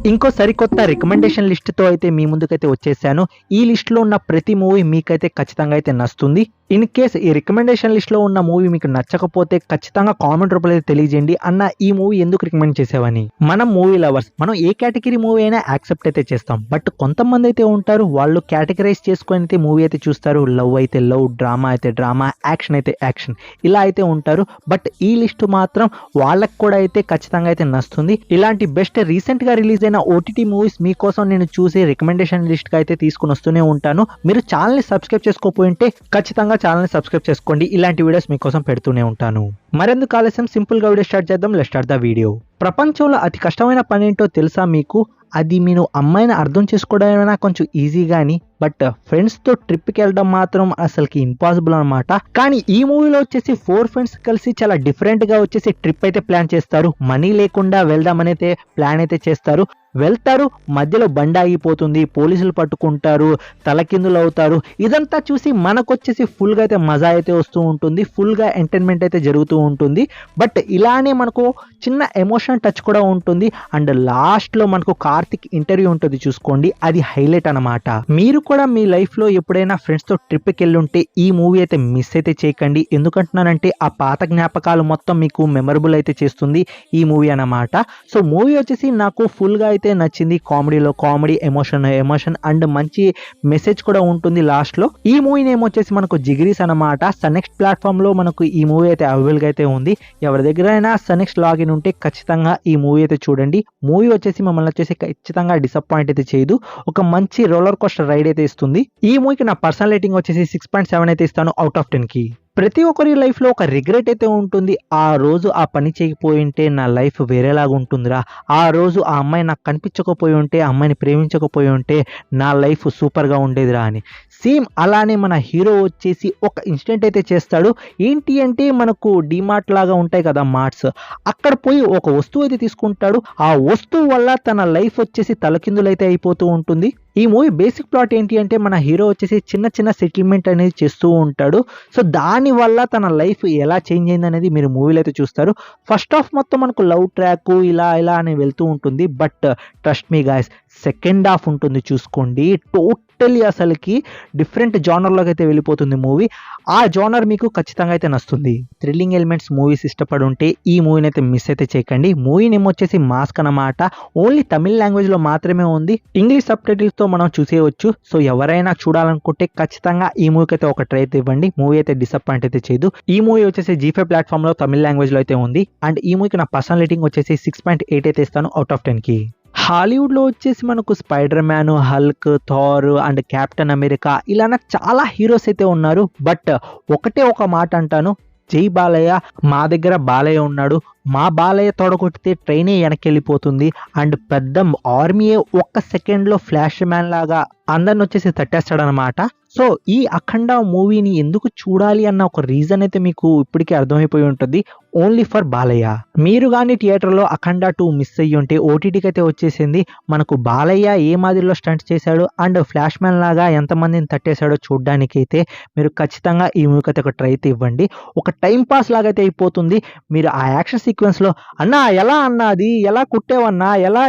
ఇంకో సరికొత్త recommendation list తో అయితే మీ ముందుకైతే వచ్చేసాను. ఈ లిస్ట్ లో ఉన్న ప్రతి మూవీ మీకైతే ఖచ్చితంగా అయితే నచ్చుతుంది. ఇన్ కేస్ ఈ రికమెండేషన్ లిస్ట్ లో ఉన్న మూవీ మీకు నచ్చకపోతే ఖచ్చితంగా కామెంట్ రూపంలో అయితే తెలియజేయండి. అన్న ఈ మూవీ ఎందుకు రికమెండ్ చేసేవని. మనం మూవీ లవర్స్, మనం ఏ కేటగిరీ మూవీ అయినా యాక్సెప్ట్ అయితే చేస్తాం. బట్ కొంతమంది అయితే ఉంటారు, వాళ్ళు కేటగరైజ్ చేసుకొని అయితే మూవీ అయితే చూస్తారు. లవ్ అయితే లవ్, డ్రామా అయితే డ్రామా, యాక్షన్ అయితే యాక్షన్, ఇలా అయితే ఉంటారు. బట్ ఈ లిస్ట్ మాత్రం వాళ్ళకి కూడా అయితే ఖచ్చితంగా అయితే నచ్చుతుంది. ఇలాంటి బెస్ట్ రీసెంట్ గా రిలీజ్ అయిన ఓటీటీ మూవీస్ మీకోసం నేను చూసి రికమెండేషన్ లిస్ట్ కి అయితే తీసుకుని వస్తూనే ఉంటాను. మీరు ఛానల్ ని సబ్స్క్రైబ్ చేసుకోకపోయింటే ఖచ్చితంగా ఛానల్ ని సబ్స్క్రైబ్ చేసుకోండి. ఇలాంటి వీడియోస్ మీకోసం పెడుతూనే ఉంటాను. మరెందుకు ఆలస్యం, సింపుల్ గా వీడియో స్టార్ట్ చేద్దాం. Let's start the video. ప్రపంచంలో అతి కష్టమైన పని ఏంటో తెలుసా మీకు? అది మీరు అమ్మాయిని అర్థం చేసుకోవడమైనా కొంచెం ఈజీ గానీ, బట్ ఫ్రెండ్స్ తో ట్రిప్ కి వెళ్ళడం మాత్రం అసలుకి ఇంపాసిబుల్ అనమాట. కానీ ఈ మూవీలో వచ్చేసి 4 ఫ్రెండ్స్ కలిసి చాలా డిఫరెంట్ గా వచ్చేసి ట్రిప్ అయితే ప్లాన్ చేస్తారు. మనీ లేకుండా వెళ్దామని అయితే ప్లాన్ అయితే చేస్తారు. వెళ్తారు, మధ్యలో బండి ఆగిపోతుంది, పోలీసులు పట్టుకుంటారు, తలకిందులు అవుతారు. ఇదంతా చూసి మనకొచ్చేసి ఫుల్ గా అయితే మజా అయితే వస్తూ ఉంటుంది, ఫుల్ గా ఎంటర్టైన్మెంట్ అయితే జరుగుతూ ఉంటుంది. బట్ ఇలానే మనకు చిన్న ఎమోషనల్ టచ్ కూడా ఉంటుంది. అండ్ లాస్ట్ లో మనకు కార్తిక్ ఇంటర్వ్యూ ఉంటుంది, చూసుకోండి, అది హైలైట్ అనమాట. మీరు కూడా మీ లైఫ్ లో ఎప్పుడైనా ఫ్రెండ్స్ తో ట్రిప్ కి వెళ్ళి ఉంటే ఈ మూవీ అయితే మిస్ అయితే చేయకండి. ఎందుకంటున్నానంటే ఆ పాత జ్ఞాపకాలు మొత్తం మీకు మెమరబుల్ అయితే చేస్తుంది ఈ మూవీ అన్నమాట. సో మూవీ వచ్చేసి నాకు ఫుల్ గా అయితే నచ్చింది. కామెడీలో కామెడీ, ఎమోషన్ అండ్ మంచి మెసేజ్ కూడా ఉంటుంది లాస్ట్ లో. ఈ మూవీ నేమ్ వచ్చేసి మనకు జిగిరీస్ అనమాట. సన్నెక్స్ట్ ప్లాట్ఫామ్ లో మనకు ఈ మూవీ అయితే అవైలబుల్ గా అయితే ఉంది. ఎవరి దగ్గర అయినా సన్నెక్స్ట్ లాగిన్ ఉంటే ఖచ్చితంగా ఈ మూవీ అయితే చూడండి. మూవీ వచ్చేసి మమ్మల్ని వచ్చేసి ఖచ్చితంగా డిసప్పాయింట్ అయితే చేయదు. ఒక మంచి రోలర్ కోస్టర్ రైడ్ అయితే ఇస్తుంది. ఈ మూవీకి నా పర్సనల్ రేటింగ్ వచ్చేసి 6.7 అయితే ఇస్తాను అవుట్ ఆఫ్ 10 కి. ప్రతి ఒక్కరి లైఫ్ లో ఒక రిగ్రెట్ అయితే ఉంటుంది. ఆ రోజు ఆ పని చేయకపోయి ఉంటే నా లైఫ్ వేరేలాగా ఉంటుందిరా, ఆ రోజు ఆ అమ్మాయి నాకు కనిపించకపోయి ఉంటే, ఆ అమ్మాయిని ప్రేమించకపోయి ఉంటే నా లైఫ్ సూపర్ గా ఉండేదిరా అని. సేమ్ అలానే మన హీరో వచ్చేసి ఒక ఇన్సిడెంట్ అయితే చేస్తాడు. ఏంటి అంటే మనకు డిమార్ట్ లాగా ఉంటాయి కదా మార్ట్స్, అక్కడ పోయి ఒక వస్తువు అయితే తీసుకుంటాడు. ఆ వస్తువు వల్ల తన లైఫ్ వచ్చేసి తలకిందులైతే అయిపోతూ ఉంటుంది. ఈ మూవీ బేసిక్ ప్లాట్ ఏంటి అంటే మన హీరో వచ్చేసి చిన్న చిన్న సెటిల్మెంట్ అనేది చేస్తూ ఉంటాడు. సో దాని వల్ల తన లైఫ్ ఎలా చేంజ్ అయింది అనేది మీరు మూవీలో అయితే చూస్తారు. ఫస్ట్ హాఫ్ మొత్తం మనకు లవ్ ట్రాక్ ఇలా ఇలా అని వెళ్తూ ఉంటుంది. But trust me guys, second half ఉంటుంది, చూసుకోండి, టోటలీ అసలుకి డిఫరెంట్ జానర్లోకి అయితే వెళ్ళిపోతుంది మూవీ. ఆ జానర్ మీకు ఖచ్చితంగా అయితే నచ్చుతుంది. థ్రిల్లింగ్ ఎలిమెంట్స్ మూవీస్ ఇష్టపడి ఉంటే ఈ మూవీని అయితే మిస్ అయితే చేయకండి. మూవీ నేమ్ వచ్చేసి మాస్క్ అనమాట. ఓన్లీ తమిళ లాంగ్వేజ్ లో మాత్రమే ఉంది. ఇంగ్లీష్ సబ్ టైటిల్స్ తో మనం చూసేయవచ్చు. సో ఎవరైనా చూడాలనుకుంటే ఖచ్చితంగా ఈ మూవీకి అయితే ఒక ట్రై అయితే ఇవ్వండి. మూవీ అయితే డిసప్పాయింట్ అయితే చేయదు. ఈ మూవీ వచ్చేసి G5 ప్లాట్ఫామ్ లో తమిళ లాంగ్వేజ్ లో అయితే ఉంది. అండ్ ఈ మూవీకి నా పర్సనల్ రేటింగ్ వచ్చేసి 6.8 అయితే ఇస్తాను అవుట్ ఆఫ్ 10 కి. హాలీవుడ్ లో వచ్చేసి మనకు Spider Man, Hulk, Thor and Captain America ఇలా చాలా హీరోస్ అయితే ఉన్నారు. బట్ ఒకటే ఒక మాట అంటాను, జై బాలయ్య. మా దగ్గర బాలయ్య ఉన్నాడు, మా బాలయ్య తొడగొట్టితే ట్రైనే వెనక్కి వెళ్ళిపోతుంది. అండ్ పెద్ద ఆర్మీయే ఒక్క సెకండ్ లో ఫ్లాష్ మ్యాన్ లాగా అందరిని వచ్చేసి తట్టేస్తాడనమాట. సో ఈ అఖండ మూవీని ఎందుకు చూడాలి అన్న ఒక రీజన్ అయితే మీకు ఇప్పటికే అర్థమైపోయి ఉంటుంది. Only for Balayya. మీరు కానీ థియేటర్లో అఖండ 2 మిస్ అయ్యి ఉంటే ఓటీటీకి అయితే వచ్చేసింది. మనకు బాలయ్య ఏ మాదిరిలో స్టంట్స్ చేశాడు అండ్ ఫ్లాష్ మ్యాన్ లాగా ఎంతమందిని తట్టేశాడో చూడడానికి అయితే మీరు ఖచ్చితంగా ఈ మూవీకి అయితే ఒక ట్రై అయితే ఇవ్వండి. ఒక టైం పాస్ లాగా అయితే అయిపోతుంది. మీరు ఆ యాక్షన్ సీక్వెన్స్ లో అన్నా ఎలా అన్నా అది ఎలా కుట్టేవన్నా, ఎలా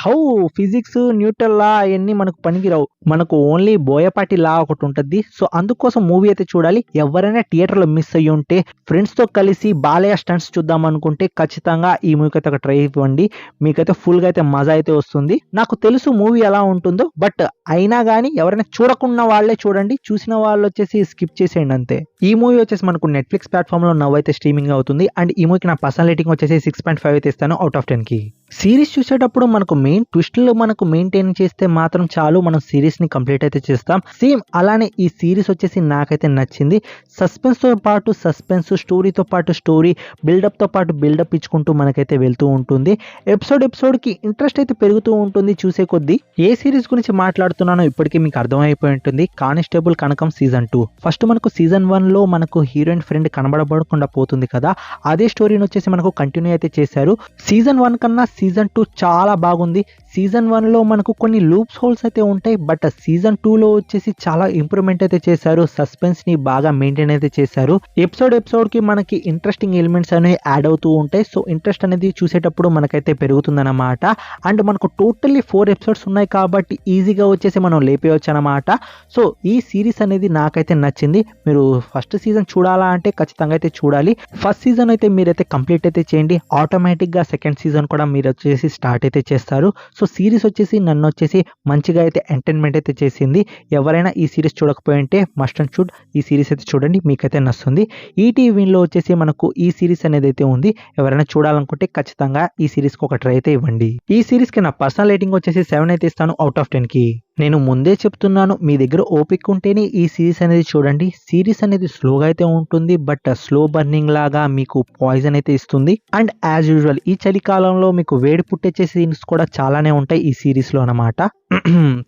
హౌ ఫిజిక్స్ న్యూటన్ లా అవన్నీ మనకు పనికిరావు. మనకు ఓన్లీ బోయపాటి లా ఒకటి ఉంటుంది. సో అందుకోసం మూవీ అయితే చూడాలి. ఎవరైనా థియేటర్ లో మిస్ అయ్యి ఉంటే ఫ్రెండ్స్ తో కలిసి బాలయ్య స్టంట్స్ చూద్దాం అనుకుంటే ఖచ్చితంగా ఈ మూవీకి అయితే ఒక ట్రై ఇవ్వండి. మీకైతే ఫుల్ గా అయితే మజా అయితే వస్తుంది. నాకు తెలుసు మూవీ ఎలా ఉంటుందో, బట్ అయినా కానీ ఎవరైనా చూడకున్న వాళ్ళే చూడండి, చూసిన వాళ్ళు వచ్చేసి స్కిప్ చేసేయండి అంతే. ఈ మూవీ వచ్చేసి మనకు నెట్ఫ్లిక్స్ ప్లాట్ఫామ్ లో నవ్వు అయితే స్ట్రీమింగ్ అవుతుంది. అండ్ ఈ మూవీకి నా పర్సనల్ రేటింగ్ వచ్చేసి 6.5 అయితే ఇస్తాను అవుట్ ఆఫ్ 10 కి. సిరీస్ చూసేటప్పుడు మనకు మెయిన్ ట్విస్ట్లు మనకు మెయింటైన్ చేస్తే మాత్రం చాలు, మనం సిరీస్ ని కంప్లీట్ అయితే చేస్తాం. సేమ్ అలానే ఈ సిరీస్ వచ్చేసి నాకైతే నచ్చింది. సస్పెన్స్ తో పాటు సస్పెన్స్, స్టోరీతో పాటు స్టోరీ, బిల్డప్ తో పాటు బిల్డప్ ఇచ్చుకుంటూ మనకైతే వెళ్తూ ఉంటుంది. ఎపిసోడ్ కి ఇంట్రెస్ట్ అయితే పెరుగుతూ ఉంటుంది చూసే కొద్దీ. ఏ సిరీస్ గురించి మాట్లాడుతున్నానో ఇప్పటికీ మీకు అర్థమైపోయి ఉంటుంది. కానిస్టేబుల్ కనకం సీజన్ 2. ఫస్ట్ మనకు సీజన్ 1 లో మనకు హీరోయిన్ ఫ్రెండ్ కనబడకుండా పోతుంది కదా, అదే స్టోరీని వచ్చేసి మనకు కంటిన్యూ అయితే చేశారు. సీజన్ 1 కన్నా సీజన్ 2 చాలా బాగుంది. సీజన్ 1లో మనకు కొన్ని లూప్స్ హోల్స్ అయితే ఉంటాయి. బట్ సీజన్ 2లో వచ్చేసి చాలా ఇంప్రూవ్మెంట్ అయితే చేశారు. సస్పెన్స్ ని బాగా మెయింటైన్ అయితే చేశారు. ఎపిసోడ్ కి మనకి ఇంట్రెస్టింగ్ ఎలిమెంట్స్ అనేవి యాడ్ అవుతూ ఉంటాయి. సో ఇంట్రెస్ట్ అనేది చూసేటప్పుడు మనకైతే పెరుగుతుందన్నమాట. అండ్ మనకు టోటల్లీ 4 ఎపిసోడ్స్ ఉన్నాయి కాబట్టి ఈజీగా వచ్చేసి మనం లేపేయచ్చు అనమాట. సో ఈ సిరీస్ అనేది నాకైతే నచ్చింది. మీరు ఫస్ట్ సీజన్ చూడాలా అంటే ఖచ్చితంగా అయితే చూడాలి. ఫస్ట్ సీజన్ అయితే మీరైతే కంప్లీట్ అయితే చేయండి. ఆటోమేటిక్ గా సెకండ్ సీజన్ కూడా మీరు వచ్చేసి స్టార్ట్ అయితే చేస్తారు. సో సిరీస్ వచ్చేసి నన్ను వచ్చేసి మంచిగా అయితే ఎంటర్టైన్మెంట్ అయితే చేసింది. ఎవరైనా ఈ సిరీస్ చూడకపోయింటే మస్ట్ అండ్ షుడ్ ఈ సిరీస్ అయితే చూడండి, మీకైతే నచ్చుతుంది. ఈటీవీలో వచ్చేసి మనకు ఈ సిరీస్ అనేది అయితే ఉంది. ఎవరైనా చూడాలనుకుంటే ఖచ్చితంగా ఈ సిరీస్ కి ఒక ట్రై అయితే ఇవ్వండి. ఈ సిరీస్ కి నా పర్సనల్ రేటింగ్ వచ్చేసి 7 అయితే ఇస్తాను అవుట్ ఆఫ్ 10 కి. నేను ముందే చెప్తున్నాను, మీ దగ్గర ఓపిక ఉంటేనే ఈ సిరీస్ అనేది చూడండి. సిరీస్ అనేది స్లోగా అయితే ఉంటుంది, బట్ స్లో బర్నింగ్ లాగా మీకు పాయిజన్ అయితే ఇస్తుంది. అండ్ యాజ్ యూజువల్ ఈ చలికాలంలో మీకు వేడి పుట్టించే సీన్స్ కూడా చాలానే ఉంటాయి ఈ సిరీస్ లో అన్నమాట.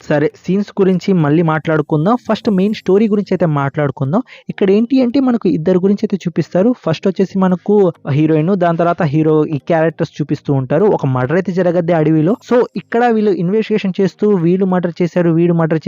సరే, సీన్స్ గురించి మళ్ళీ మాట్లాడుకుందాం. ఫస్ట్ మెయిన్ స్టోరీ గురించి అయితే మాట్లాడుకుందాం. ఇక్కడ ఏంటి అంటే మనకు ఇద్దరు గురించి అయితే చూపిస్తారు. ఫస్ట్ వచ్చేసి మనకు హీరోయిన్, దాని తర్వాత హీరో, ఈ క్యారెక్టర్స్ చూపిస్తూ ఉంటారు. ఒక మర్డర్ అయితే జరగద్ది అడవిలో. సో ఇక్కడ వీళ్ళు ఇన్వెస్టిగేషన్ చేస్తూ వీళ్ళు మర్డర్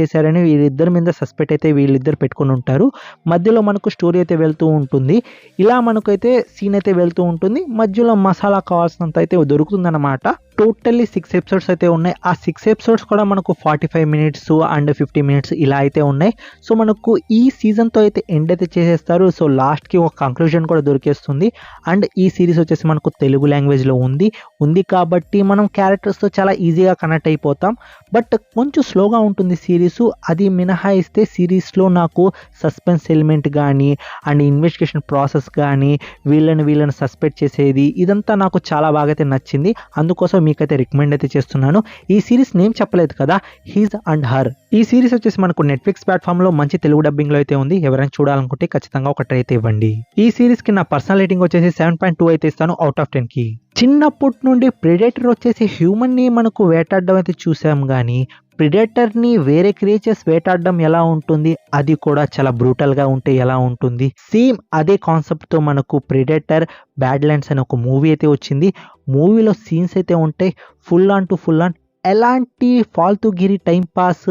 చేశారని వీళ్ళిద్దరి మీద సస్పెక్ట్ అయితే వీళ్ళిద్దరు పెట్టుకుని ఉంటారు. మధ్యలో మనకు స్టోరీ అయితే వెళ్తూ ఉంటుంది. ఇలా మనకైతే సీన్ అయితే వెళ్తూ ఉంటుంది. మధ్యలో మసాలా కావాల్సినంత అయితే దొరుకుతుంది అనమాట. టోటల్లీ 6 ఎపిసోడ్స్ అయితే ఉన్నాయి. ఆ 6 ఎపిసోడ్స్ కూడా మనకు 45 మినిట్స్ అండ్ 50 మినిట్స్ ఇలా అయితే ఉన్నాయి. సో మనకు ఈ సీజన్తో అయితే ఎండ్ అయితే చేసేస్తారు. సో లాస్ట్కి ఒక కంక్లూజన్ కూడా దొరికేస్తుంది. అండ్ ఈ సిరీస్ వచ్చేసి మనకు తెలుగు లాంగ్వేజ్లో ఉంది కాబట్టి మనం క్యారెక్టర్స్తో చాలా ఈజీగా కనెక్ట్ అయిపోతాం. బట్ కొంచెం స్లోగా ఉంటుంది సిరీస్. అది మినహాయిస్తే సిరీస్లో నాకు సస్పెన్స్ ఎలిమెంట్ కానీ అండ్ ఇన్వెస్టిగేషన్ ప్రాసెస్ కానీ వీళ్ళని సస్పెక్ట్ చేసేది ఇదంతా నాకు చాలా బాగా అయితే నచ్చింది. అందుకోసం మీకైతే రికమెండ్ అయితే చేస్తున్నాను. ఈ సిరీస్ నేమ్ చెప్పలేదు కదా, హిజ్ అండ్ హర్. ఈ సిరీస్ వచ్చేసి మనకు నెట్ఫ్లిక్స్ ప్లాట్ఫామ్ లో మంచి తెలుగు డబ్బింగ్ లో అయితే ఉంది. ఎవరైనా చూడాలనుకుంటే ఖచ్చితంగా ఒక ట్రై అయితే ఇవ్వండి. ఈ సిరీస్ కి నా పర్సనల్ రేటింగ్ వచ్చేసి 7.2 అయితే ఇస్తాను అవుట్ ఆఫ్ 10 కి. చిన్నప్పటి నుండి ప్రెడేటర్ వచ్చేసి హ్యూమన్ ని మనకు వేటాడడం అయితే చూసాం కానీ ప్రిడేటర్ ని వేరే క్రియేచర్స్ వేటాడడం ఎలా ఉంటుంది, అది కూడా చాలా బ్రూటల్ గా ఉంటే ఎలా ఉంటుంది. సేమ్ అదే కాన్సెప్ట్ తో మనకు ప్రిడేటర్ బ్యాడ్ ల్యాండ్స్ అనే ఒక మూవీ అయితే వచ్చింది. మూవీలో సీన్స్ అయితే ఉంటాయి ఫుల్ ఆన్ ఎలాంటి ఫాల్తుగిరి టైం పాస్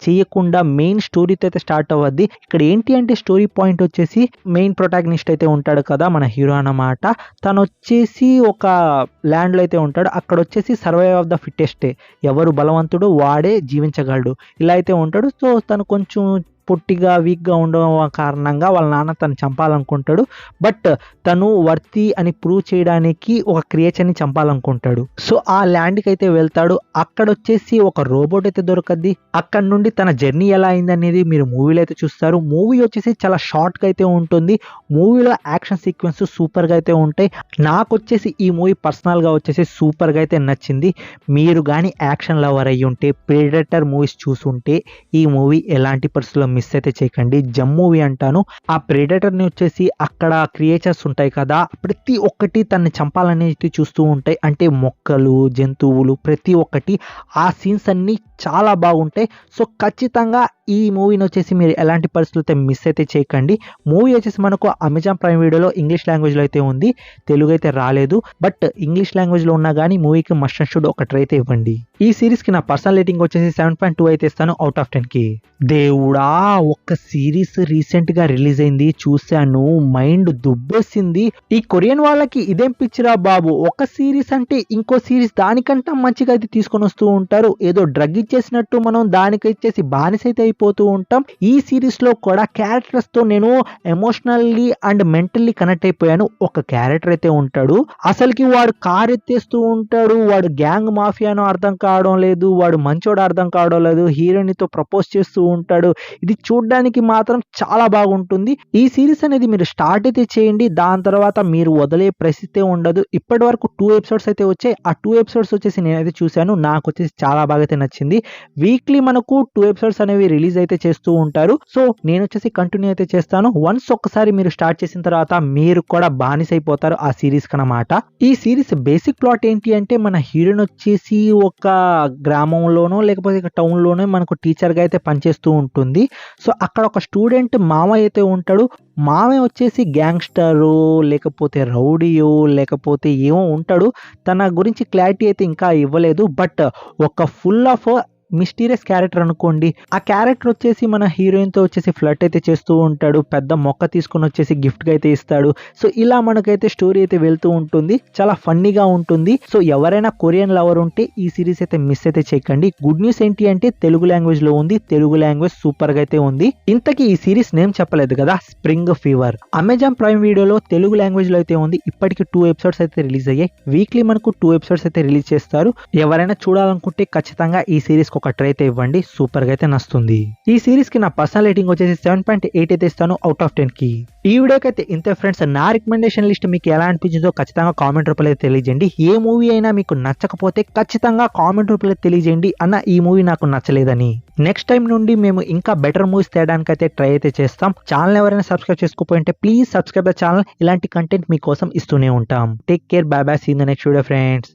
చేయకుండా మెయిన్ స్టోరీతో అయితే స్టార్ట్ అవ్వద్ది. ఇక్కడ ఏంటి అంటే స్టోరీ పాయింట్ వచ్చేసి మెయిన్ ప్రొటాగనిస్ట్ అయితే ఉంటాడు కదా మన హీరో అన్నమాట. తను వచ్చేసి ఒక ల్యాండ్లో అయితే ఉంటాడు. అక్కడ వచ్చేసి సర్వైవ్ ఆఫ్ ద ఫిట్టెస్ట్, ఎవరు బలవంతుడు వాడే జీవించగలడు ఇలా అయితే ఉంటాడు. సో తను కొంచెం పొట్టిగా వీక్గా ఉండడం కారణంగా వాళ్ళ నాన్న తను చంపాలనుకుంటాడు. బట్ తను వర్తి అని ప్రూవ్ చేయడానికి ఒక క్రియేచర్ని చంపాలనుకుంటాడు. సో ఆ ల్యాండ్కి అయితే వెళ్తాడు. అక్కడ వచ్చేసి ఒక రోబోట్ అయితే దొరకద్ది. అక్కడ నుండి తన జర్నీ ఎలా అయింది అనేది మీరు మూవీలో అయితే చూస్తారు. మూవీ వచ్చేసి చాలా షార్ట్గా అయితే ఉంటుంది. మూవీలో యాక్షన్ సీక్వెన్స్ సూపర్గా అయితే ఉంటాయి. నాకు వచ్చేసి ఈ మూవీ పర్సనల్గా వచ్చేసి సూపర్గా అయితే నచ్చింది. మీరు కానీ యాక్షన్ లవర్ అయ్యి ఉంటే, ప్రెడేటర్ మూవీస్ చూసుంటే ఈ మూవీ ఎలాంటి పరిస్థితుల్లో మిస్ అయితే చేయకండి. జమ్ మూవీ అంటాను. ఆ ప్రెడేటర్ని వచ్చేసి అక్కడ క్రియేచర్స్ ఉంటాయి కదా, ప్రతి ఒక్కటి తనని చంపాలనేది చూస్తూ ఉంటాయి. అంటే మొక్కలు, జంతువులు ప్రతి ఒక్కటి. ఆ సీన్స్ అన్ని చాలా బాగుంటాయి. సో ఖచ్చితంగా ఈ మూవీని వచ్చేసి మీరు ఎలాంటి పరిస్థితులతో మిస్ అయితే చేయకండి. మూవీ వచ్చేసి మనకు అమెజాన్ ప్రైమ్ వీడియోలో ఇంగ్లీష్ లాంగ్వేజ్లో అయితే ఉంది, తెలుగు అయితే రాలేదు. బట్ ఇంగ్లీష్ లాంగ్వేజ్లో ఉన్నా కానీ మూవీకి మస్ట్ అండ్ షుడ్ ఒక ట్రై అయితే ఇవ్వండి. ఈ సిరీస్కి నా పర్సనల్ రేటింగ్ వచ్చేసి 7.2 అయితే ఇస్తాను అవుట్ ఆఫ్ 10 కి. దేవుడా, ఒక సిరీస్ రీసెంట్ గా రిలీజ్ అయింది, చూశాను, మైండ్ దుబ్బేసింది. ఈ కొరియన్ వాళ్ళకి ఇదేం పిచ్చిరా బాబు, ఒక సిరీస్ అంటే ఇంకో సిరీస్ దానికంటే మంచిగా అయితే తీసుకొని వస్తూ ఉంటారు. ఏదో డ్రగ్ ఇచ్చేసినట్టు మనం దానికి ఇచ్చేసి బానిస అయితే అయిపోతూ ఉంటాం. ఈ సిరీస్ లో కూడా క్యారెక్టర్స్ తో నేను ఎమోషనల్లీ అండ్ మెంటల్లీ కనెక్ట్ అయిపోయాను. ఒక క్యారెక్టర్ అయితే ఉంటాడు, అసలుకి వాడు కార్ ఎత్తేస్తూ ఉంటాడు, వాడు గ్యాంగ్ మాఫియానో అర్థం కావడం లేదు, వాడు మంచోడు అర్థం కావడం లేదు, హీరోయిన్ తో ప్రపోజ్ చేస్తూ ఉంటాడు. ఇది చూడడానికి మాత్రం చాలా బాగుంటుంది. ఈ సిరీస్ అనేది మీరు స్టార్ట్ అయితే చేయండి, దాని తర్వాత మీరు వదిలే పరిస్థితే ఉండదు. ఇప్పటి వరకు 2 ఎపిసోడ్స్ అయితే వచ్చాయి. ఆ 2 ఎపిసోడ్స్ వచ్చేసి నేనైతే చూశాను, నాకు వచ్చేసి చాలా బాగా అయితే నచ్చింది. వీక్లీ మనకు 2 ఎపిసోడ్స్ అనేవి రిలీజ్ రిలీజ్ అయితే చేస్తూ ఉంటారు. సో నేను వచ్చేసి కంటిన్యూ అయితే చేస్తాను. వన్స్ ఒక్కసారి మీరు స్టార్ట్ చేసిన తర్వాత మీరు కూడా బానిస అయిపోతారు ఆ సిరీస్ కనమాట. ఈ సిరీస్ బేసిక్ ప్లాట్ ఏంటి అంటే మన హీరోయిన్ వచ్చేసి ఒక గ్రామంలోనో లేకపోతే టౌన్ లోనో మనకు టీచర్ గా అయితే పనిచేస్తూ ఉంటుంది. సో అక్కడ ఒక స్టూడెంట్ మామయ్య అయితే ఉంటాడు. మామయ్య వచ్చేసి గ్యాంగ్స్టరు లేకపోతే రౌడీయో లేకపోతే ఏమో ఉంటాడు. తన గురించి క్లారిటీ అయితే ఇంకా ఇవ్వలేదు. బట్ ఒక ఫుల్ ఆఫ్ మిస్టీరియస్ క్యారెక్టర్ అనుకోండి. ఆ క్యారెక్టర్ వచ్చేసి మన హీరోయిన్ తో వచ్చేసి ఫ్లర్ట్ అయితే చేస్తూ ఉంటాడు. పెద్ద మొక్క తీసుకుని వచ్చేసి గిఫ్ట్ గా అయితే ఇస్తాడు. సో ఇలా మనకైతే స్టోరీ అయితే వెళ్తూ ఉంటుంది. చాలా ఫన్నీగా ఉంటుంది. సో ఎవరైనా కొరియన్ లవర్ ఉంటే ఈ సిరీస్ అయితే మిస్ అయితే చేయకండి. గుడ్ న్యూస్ ఏంటి అంటే తెలుగు లాంగ్వేజ్ లో ఉంది. తెలుగు లాంగ్వేజ్ సూపర్ గా అయితే ఉంది. ఇంతకీ ఈ సిరీస్ నేమ్ చెప్పలేదు కదా, స్ప్రింగ్ ఫీవర్. అమెజాన్ ప్రైమ్ వీడియోలో తెలుగు లాంగ్వేజ్ లో అయితే ఉంది. ఇప్పటికి 2 ఎపిసోడ్స్ అయితే రిలీజ్ అయ్యాయి. వీక్లీ మనకు 2 ఎపిసోడ్స్ అయితే రిలీజ్ చేస్తారు. ఎవరైనా చూడాలనుకుంటే ఖచ్చితంగా ఈ సిరీస్ ఒక ట్రై అయితే ఇవ్వండి. సూపర్ గా అయితే నస్తుంది. ఈ సిరీస్ కి నా పర్సనల్ రేటింగ్ వచ్చేసి 7.8 అయితే ఇస్తాను అవుట్ ఆఫ్ 10 కి. ఈ వీడియోకి అయితే ఇంతే ఫ్రెండ్స్. నా రికమెండేషన్ లిస్ట్ మీకు ఎలా అనిపించిందో ఖచ్చితంగా కామెంట్ రూపంలో తెలియజేయండి. ఏ మూవీ అయినా మీకు నచ్చకపోతే ఖచ్చితంగా కామెంట్ రూపంలో తెలియజేయండి అన్న ఈ మూవీ నాకు నచ్చలేదని. నెక్స్ట్ టైం నుండి మేము ఇంకా బెటర్ మూవీస్ తేయడానికి అయితే ట్రై అయితే చేస్తాం. ఛానల్ ఎవరైనా సబ్స్క్రైబ్ చేసుకోకపోతే ప్లీజ్ సబ్స్క్రైబ్ ద ఛానల్. ఇలాంటి కంటెంట్ మీకోసం ఇస్తూనే ఉంటాం. Take care, bye bye, see in the next video friends.